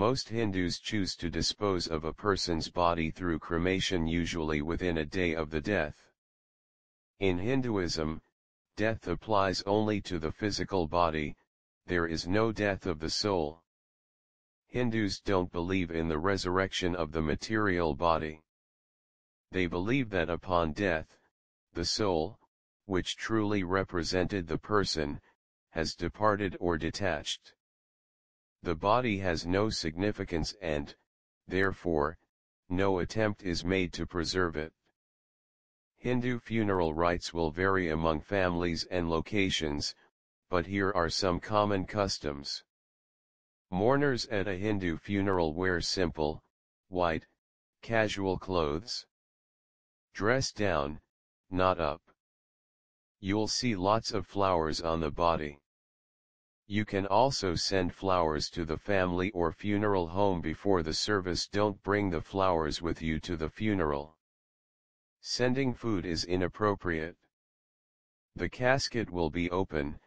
Most Hindus choose to dispose of a person's body through cremation, usually within a day of the death. In Hinduism, death applies only to the physical body, there is no death of the soul. Hindus don't believe in the resurrection of the material body. They believe that upon death, the soul, which truly represented the person, has departed or detached. The body has no significance and, therefore, no attempt is made to preserve it. Hindu funeral rites will vary among families and locations, but here are some common customs. Mourners at a Hindu funeral wear simple, white, casual clothes. Dress down, not up. You'll see lots of flowers on the body. You can also send flowers to the family or funeral home before the service. Don't bring the flowers with you to the funeral. Sending food is inappropriate. The casket will be open,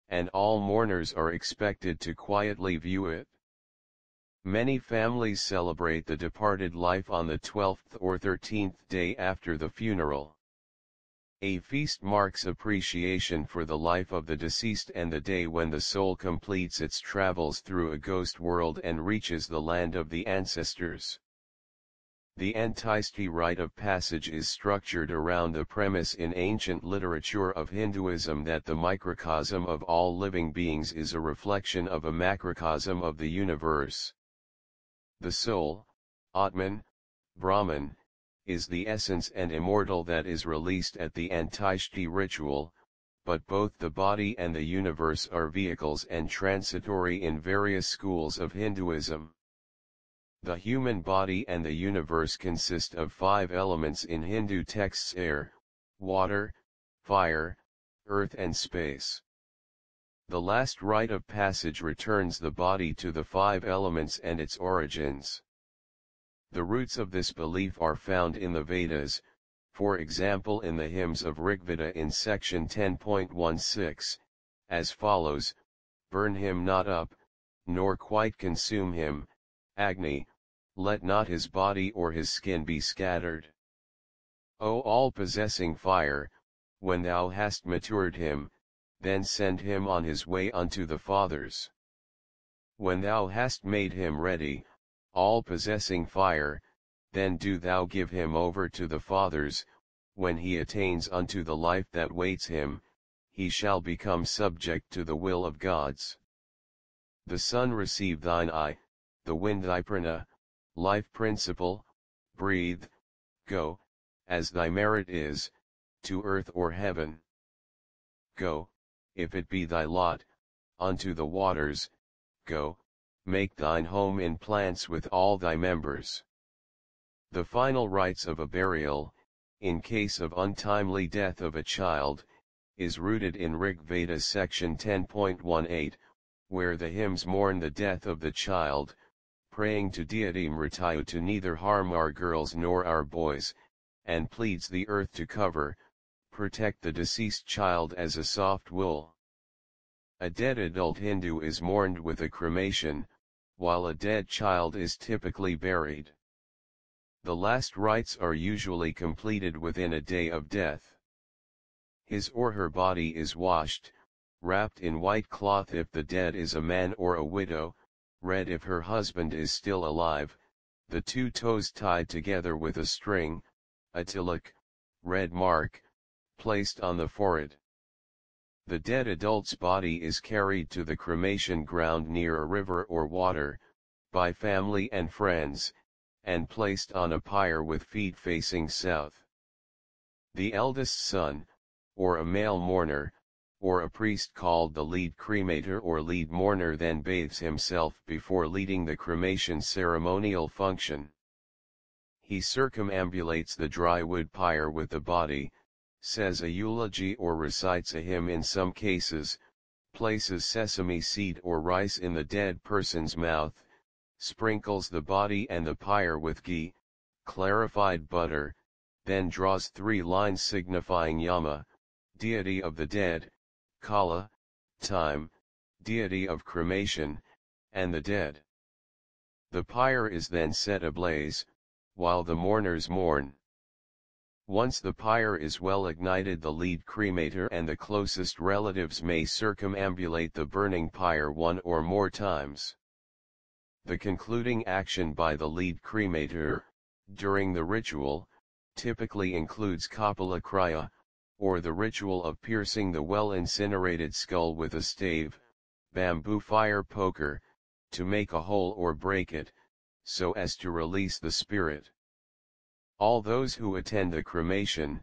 and all mourners are expected to quietly view it. Many families celebrate the departed life on the 12th or 13th day after the funeral. A feast marks appreciation for the life of the deceased and the day when the soul completes its travels through a ghost world and reaches the land of the ancestors. The Antyeshti rite of passage is structured around the premise in ancient literature of Hinduism that the microcosm of all living beings is a reflection of a macrocosm of the universe. The soul, Atman, Brahman, is the essence and immortal that is released at the Antyeshti ritual, but both the body and the universe are vehicles and transitory in various schools of Hinduism. The human body and the universe consist of 5 elements in Hindu texts: air, water, fire, earth and space. The last rite of passage returns the body to the 5 elements and its origins. The roots of this belief are found in the Vedas, for example in the hymns of Rigveda in section 10.16, as follows: burn him not up, nor quite consume him, Agni, let not his body or his skin be scattered. O all-possessing fire, when thou hast matured him, then send him on his way unto the fathers. When thou hast made him ready, all-possessing fire, then do thou give him over to the fathers. When he attains unto the life that waits him, he shall become subject to the will of gods. The sun receive thine eye, the wind thy prana, life principle, breathe, go, as thy merit is, to earth or heaven. Go, if it be thy lot, unto the waters, go, make thine home in plants with all thy members. The final rites of a burial, in case of untimely death of a child, is rooted in Rig Veda section 10.18, where the hymns mourn the death of the child, praying to deity Mrityu to neither harm our girls nor our boys, and pleads the earth to cover, protect the deceased child as a soft wool. A dead adult Hindu is mourned with a cremation, while a dead child is typically buried. The last rites are usually completed within a day of death. His or her body is washed, wrapped in white cloth if the dead is a man or a widow, red if her husband is still alive, the 2 toes tied together with a string, a tilak, red mark, placed on the forehead. The dead adult's body is carried to the cremation ground near a river or water, by family and friends, and placed on a pyre with feet facing south. The eldest son, or a male mourner, or a priest called the lead cremator or lead mourner then bathes himself before leading the cremation ceremonial function. He circumambulates the dry wood pyre with the body, says a eulogy or recites a hymn in some cases, places sesame seed or rice in the dead person's mouth, sprinkles the body and the pyre with ghee, clarified butter, then draws 3 lines signifying Yama, deity of the dead, Kala, time, deity of cremation, and the dead. The pyre is then set ablaze, while the mourners mourn. Once the pyre is well ignited, the lead cremator and the closest relatives may circumambulate the burning pyre one or more times. The concluding action by the lead cremator, during the ritual, typically includes kapala kriya, or the ritual of piercing the well-incinerated skull with a stave, bamboo fire poker, to make a hole or break it, so as to release the spirit. All those who attend the cremation,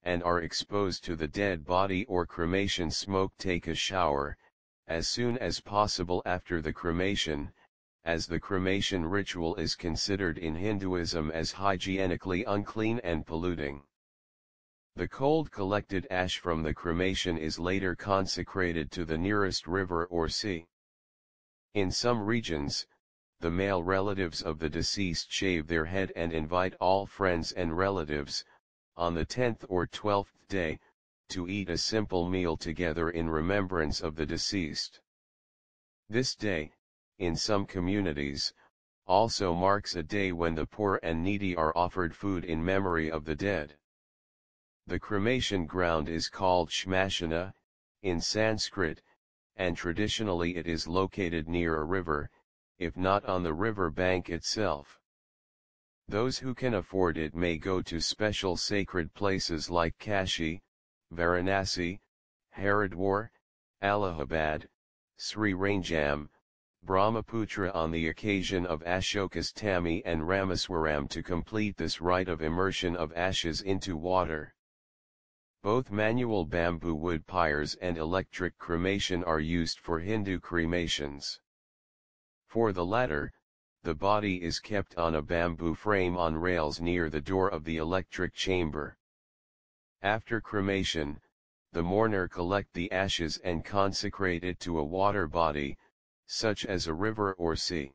and are exposed to the dead body or cremation smoke, take a shower, as soon as possible after the cremation, as the cremation ritual is considered in Hinduism as hygienically unclean and polluting. The cold collected ash from the cremation is later consecrated to the nearest river or sea. In some regions, the male relatives of the deceased shave their head and invite all friends and relatives, on the 10th or 12th day, to eat a simple meal together in remembrance of the deceased. This day, in some communities, also marks a day when the poor and needy are offered food in memory of the dead. The cremation ground is called shmashana, in Sanskrit, and traditionally it is located near a river, if not on the river bank itself. Those who can afford it may go to special sacred places like Kashi, Varanasi, Haridwar, Allahabad, Sri Ranjam, Brahmaputra on the occasion of Ashokastami and Ramaswaram to complete this rite of immersion of ashes into water. Both manual bamboo wood pyres and electric cremation are used for Hindu cremations. For the latter, the body is kept on a bamboo frame on rails near the door of the electric chamber. After cremation, the mourner collect the ashes and consecrate it to a water body, such as a river or sea.